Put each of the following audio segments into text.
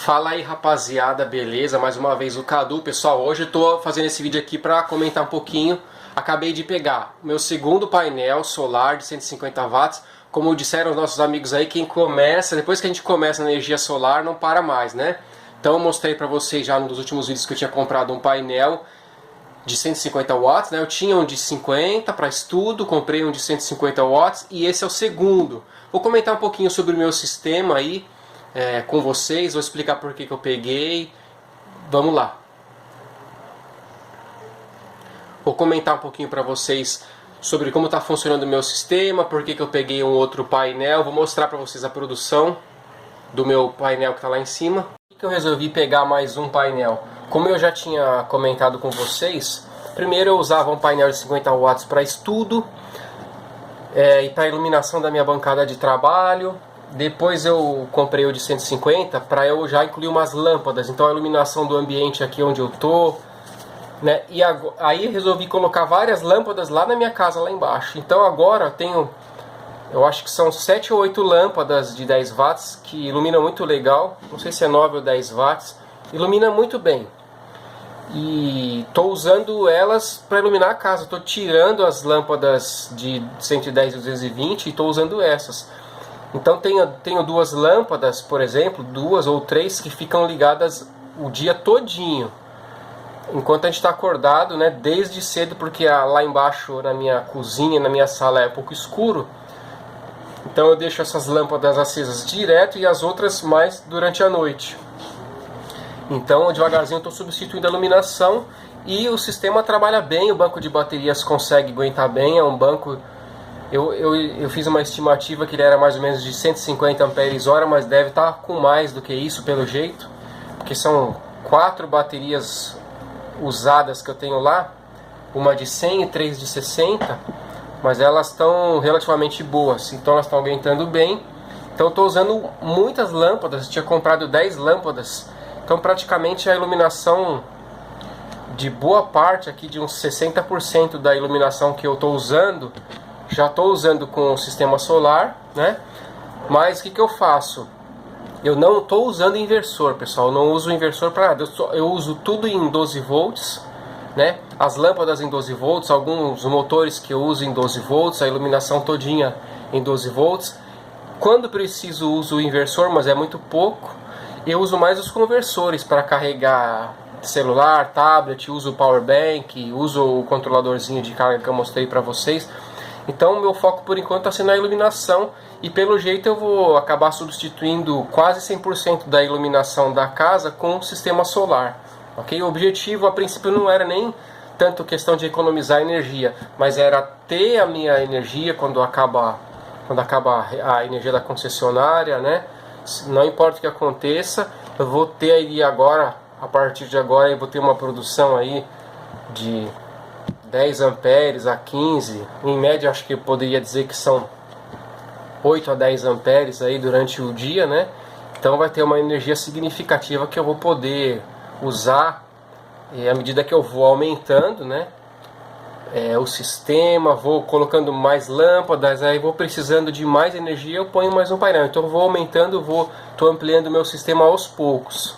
Fala aí, rapaziada, beleza? Mais uma vez o Cadu. Pessoal, hoje eu tô fazendo esse vídeo aqui para comentar um pouquinho. Acabei de pegar meu segundo painel solar de 150 watts. Como disseram os nossos amigos aí, depois que a gente começa na energia solar, não para mais, né? Então eu mostrei para vocês já nos últimos vídeos que eu tinha comprado um painel de 150 watts, né? Eu tinha um de 50 para estudo, comprei um de 150 watts e esse é o segundo. Vou comentar um pouquinho sobre o meu sistema aí com vocês, vou explicar por que eu peguei. Vamos lá. Vou comentar um pouquinho para vocês sobre como está funcionando o meu sistema, por que eu peguei um outro painel, vou mostrar para vocês a produção do meu painel que está lá em cima. Por que eu resolvi pegar mais um painel? Como eu já tinha comentado com vocês, primeiro eu usava um painel de 50 watts para estudo e para iluminação da minha bancada de trabalho. Depois eu comprei o de 150 para eu já incluir umas lâmpadas, então a iluminação do ambiente aqui onde eu tô, né? E aí resolvi colocar várias lâmpadas lá na minha casa, lá embaixo. Então agora eu tenho, eu acho que são 7 ou 8 lâmpadas de 10 watts que iluminam muito legal. Não sei se é 9 ou 10 watts. Ilumina muito bem. E estou usando elas para iluminar a casa. Estou tirando as lâmpadas de 110 e 220 e estou usando essas. Então tenho duas lâmpadas, por exemplo, 2 ou 3 que ficam ligadas o dia todinho. Enquanto a gente está acordado, né, desde cedo, porque lá embaixo na minha cozinha, na minha sala é um pouco escuro. Então eu deixo essas lâmpadas acesas direto e as outras mais durante a noite. Então devagarzinho eu estou substituindo a iluminação e o sistema trabalha bem, o banco de baterias consegue aguentar bem, é um banco... Eu fiz uma estimativa que ele era mais ou menos de 150 ampères-hora, mas deve estar com mais do que isso pelo jeito, porque são 4 baterias usadas que eu tenho lá, uma de 100 e 3 de 60, mas elas estão relativamente boas, então elas estão aguentando bem. Então eu estou usando muitas lâmpadas, tinha comprado 10 lâmpadas, então praticamente a iluminação de boa parte aqui, de uns 60% da iluminação que eu estou usando, já estou usando com o sistema solar, né? Mas o que eu faço? Eu não estou usando inversor, pessoal. Eu não uso inversor para nada. Eu uso tudo em 12 volts, né? As lâmpadas em 12 volts, alguns motores que eu uso em 12 volts, a iluminação todinha em 12 volts. Quando preciso uso o inversor, mas é muito pouco. Eu uso mais os conversores para carregar celular, tablet, uso o power bank, uso o controladorzinho de carga que eu mostrei para vocês. Então o meu foco por enquanto está sendo a iluminação e pelo jeito eu vou acabar substituindo quase 100% da iluminação da casa com o sistema solar. Okay? O objetivo a princípio não era nem tanto questão de economizar energia, mas era ter a minha energia quando acaba a energia da concessionária, né? Não importa o que aconteça, eu vou ter aí agora, a partir de agora eu vou ter uma produção aí de 10 amperes a 15, em média acho que eu poderia dizer que são 8 a 10 amperes aí durante o dia, né? Então vai ter uma energia significativa que eu vou poder usar à medida que eu vou aumentando, né? O sistema, vou colocando mais lâmpadas, aí vou precisando de mais energia, eu ponho mais um painel. Então eu vou aumentando, estou ampliando o meu sistema aos poucos.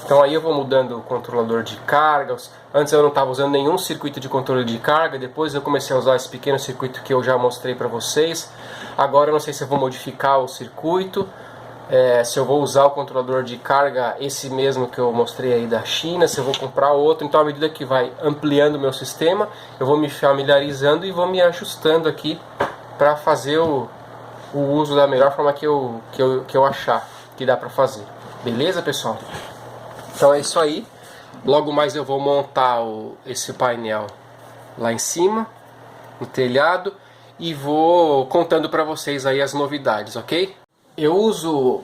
Então aí eu vou mudando o controlador de carga. Antes eu não estava usando nenhum circuito de controle de carga. Depois eu comecei a usar esse pequeno circuito que eu já mostrei para vocês. Agora eu não sei se eu vou modificar o circuito, se eu vou usar o controlador de carga, esse mesmo que eu mostrei aí da China, se eu vou comprar outro. Então à medida que vai ampliando o meu sistema, eu vou me familiarizando e vou me ajustando aqui para fazer o uso da melhor forma que eu achar que dá para fazer. Beleza, pessoal? Então é isso aí. Logo mais eu vou montar esse painel lá em cima, no telhado, e vou contando para vocês aí as novidades, ok? Eu uso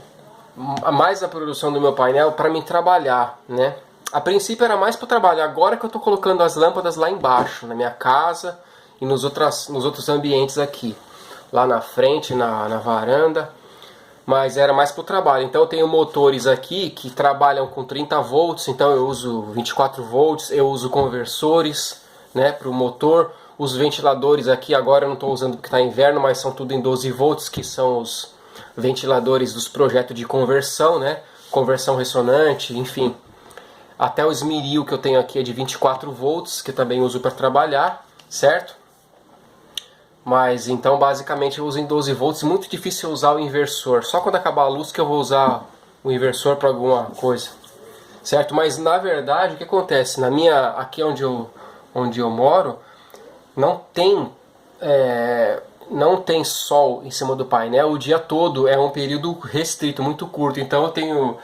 mais a produção do meu painel para me trabalhar, né? A princípio era mais para trabalhar, agora que eu estou colocando as lâmpadas lá embaixo, na minha casa e nos outros ambientes aqui, lá na frente, na varanda. Mas era mais para o trabalho. Então eu tenho motores aqui que trabalham com 30 volts, então eu uso 24 volts, eu uso conversores, né, para o motor. Os ventiladores aqui agora eu não estou usando porque está inverno, mas são tudo em 12 volts, que são os ventiladores dos projetos de conversão, né? conversão ressonante, enfim. Até o esmeril que eu tenho aqui é de 24 volts, que eu também uso para trabalhar, certo? Mas então basicamente eu uso em 12 volts, muito difícil usar o inversor. Só quando acabar a luz que eu vou usar o inversor para alguma coisa, certo? Mas na verdade o que acontece? Aqui onde eu moro, não tem sol em cima do painel o dia todo, é um período restrito, muito curto. Então eu tenho,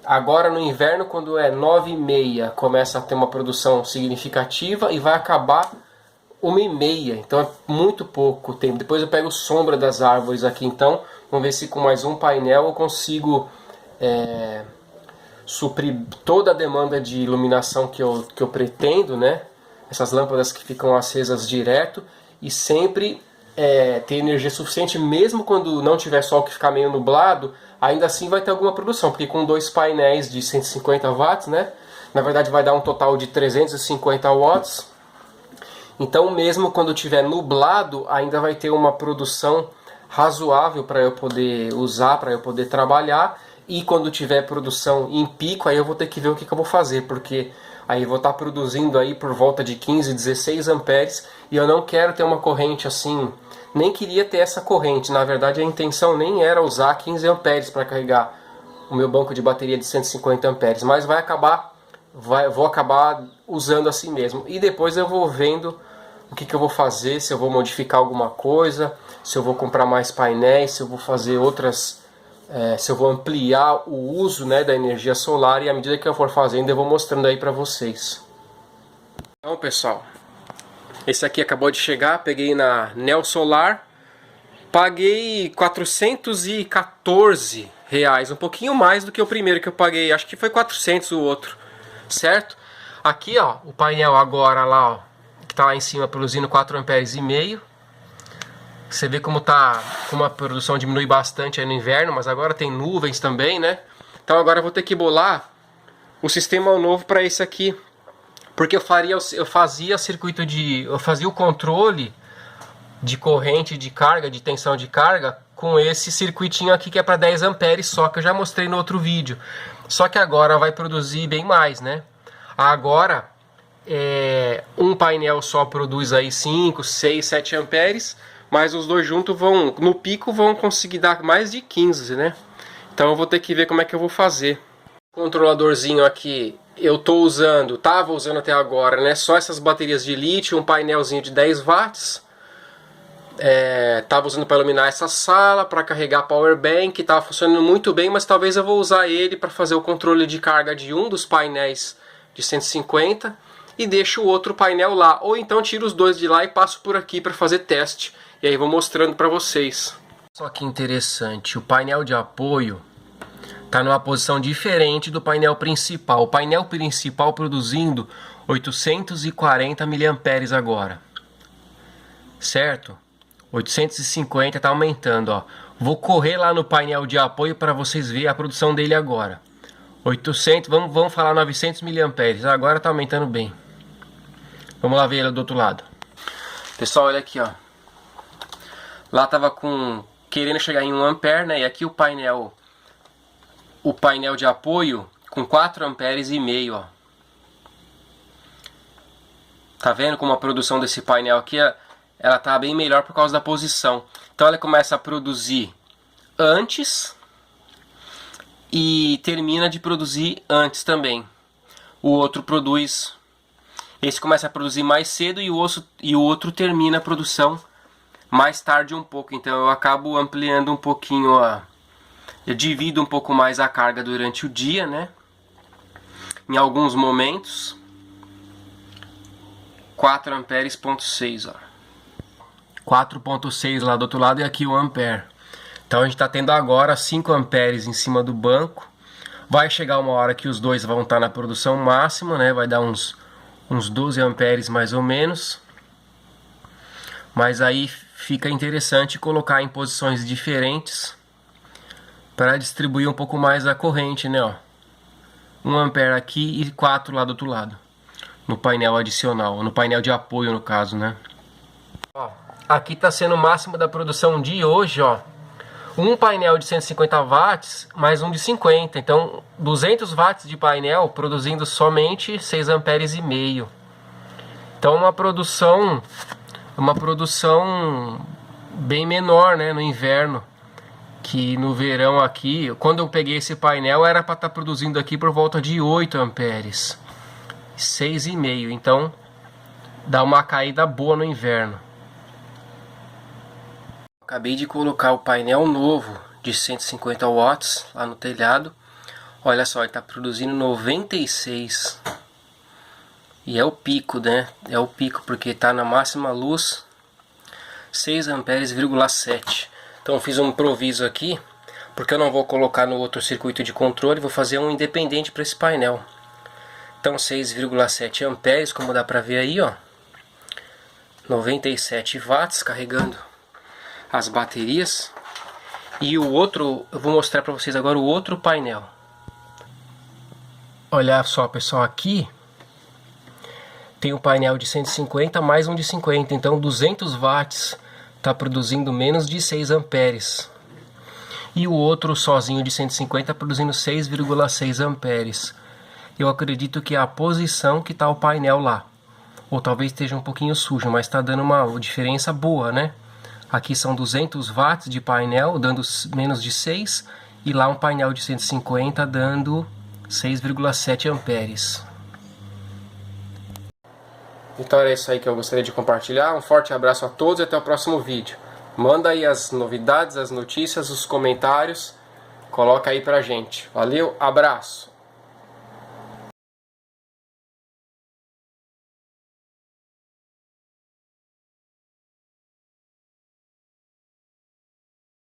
agora no inverno, quando é 9h30, começa a ter uma produção significativa e vai acabar 1h30, então é muito pouco tempo. Depois eu pego sombra das árvores aqui, então vamos ver se com mais um painel eu consigo suprir toda a demanda de iluminação que eu pretendo, né? Essas lâmpadas que ficam acesas direto e sempre ter energia suficiente, mesmo quando não tiver sol, que ficar meio nublado, ainda assim vai ter alguma produção, porque com 2 painéis de 150 watts, né? Na verdade vai dar um total de 350 watts. Então mesmo quando tiver nublado, ainda vai ter uma produção razoável para eu poder usar, para eu poder trabalhar. E quando tiver produção em pico, aí eu vou ter que ver o que eu vou fazer, porque aí eu vou estar produzindo aí por volta de 15, 16 amperes, e eu não quero ter uma corrente assim, nem queria ter essa corrente. Na verdade a intenção nem era usar 15 amperes para carregar o meu banco de bateria de 150 amperes, mas vou acabar usando assim mesmo. E depois eu vou vendo o que eu vou fazer, se eu vou modificar alguma coisa, se eu vou comprar mais painéis, se eu vou fazer outras, se eu vou ampliar o uso, né, da energia solar, e à medida que eu for fazendo eu vou mostrando aí pra vocês. Então pessoal, esse aqui acabou de chegar, peguei na Neo Solar, paguei R$414, um pouquinho mais do que o primeiro que eu paguei, acho que foi 400 o outro, certo? Aqui ó, o painel agora lá, ó, que tá lá em cima produzindo 4,5 amperes. Você vê como a produção diminui bastante aí no inverno, mas agora tem nuvens também, né? Então agora eu vou ter que bolar o sistema novo para esse aqui, porque eu fazia o controle de corrente de carga, de tensão de carga, com esse circuitinho aqui que é para 10 amperes só, que eu já mostrei no outro vídeo. Só que agora vai produzir bem mais, né? Agora um painel só produz aí 5, 6, 7 amperes, mas os dois juntos no pico vão conseguir dar mais de 15, né? Então eu vou ter que ver como é que eu vou fazer. O controladorzinho aqui tava usando até agora, né? Só essas baterias de lítio, um painelzinho de 10 watts. Tava usando para iluminar essa sala, para carregar power bank, tava funcionando muito bem, mas talvez eu vou usar ele para fazer o controle de carga de um dos painéis de 150 e deixo o outro painel lá, ou então tiro os dois de lá e passo por aqui para fazer teste, e aí vou mostrando para vocês. Só que interessante, o painel de apoio está numa posição diferente do painel principal. O painel principal produzindo 840 mA agora, certo? 850 está aumentando, ó. Vou correr lá no painel de apoio para vocês verem a produção dele agora. 800, vamos falar 900 mA, agora está aumentando bem. Vamos lá ver ele do outro lado. Pessoal, olha aqui, ó. Lá tava querendo chegar em 1 ampere, né? E aqui o painel de apoio com 4,5 amperes, ó. Tá vendo como a produção desse painel aqui, ela tá bem melhor por causa da posição. Então ela começa a produzir antes e termina de produzir antes também. O outro produz... Esse começa a produzir mais cedo e o outro termina a produção mais tarde um pouco. Então eu acabo ampliando um pouquinho eu divido um pouco mais a carga durante o dia, né? Em alguns momentos. 4 amperes, ponto 6, ó. 4.6 lá do outro lado e aqui o ampere. Então a gente está tendo agora 5 amperes em cima do banco. Vai chegar uma hora que os dois vão estar na produção máxima, né? Vai dar uns 12 amperes mais ou menos. Mas aí fica interessante colocar em posições diferentes para distribuir um pouco mais a corrente, né? Ó. 1 ampere aqui e 4 lá do outro lado. No painel adicional, no painel de apoio no caso, né? Ó, aqui está sendo o máximo da produção de hoje, ó. um painel de 150 watts mais um de 50. Então 200 watts de painel produzindo somente 6 amperes e meio. Então uma produção bem menor, né, no inverno. Que no verão aqui, quando eu peguei esse painel, era para estar produzindo aqui por volta de 8 amperes. 6,5. Então dá uma caída boa no inverno. Acabei de colocar o painel novo de 150 watts lá no telhado. Olha só, ele está produzindo 96. E é o pico, né? É o pico porque está na máxima luz 6 amperes,7. Então fiz um improviso aqui, porque eu não vou colocar no outro circuito de controle, vou fazer um independente para esse painel. Então 6,7 amperes, como dá para ver aí, ó. 97 watts carregando as baterias. E o outro, eu vou mostrar para vocês agora o outro painel. Olha só, pessoal, aqui tem um painel de 150 mais um de 50, então 200 watts está produzindo menos de 6 amperes. E o outro sozinho de 150 produzindo 6,6 amperes. Eu acredito que é a posição que está o painel lá. Ou talvez esteja um pouquinho sujo, mas está dando uma diferença boa, né? Aqui são 200 watts de painel, dando menos de 6. E lá um painel de 150 dando 6,7 amperes. Então era isso aí que eu gostaria de compartilhar. Um forte abraço a todos e até o próximo vídeo. Manda aí as novidades, as notícias, os comentários. Coloca aí pra gente. Valeu, abraço!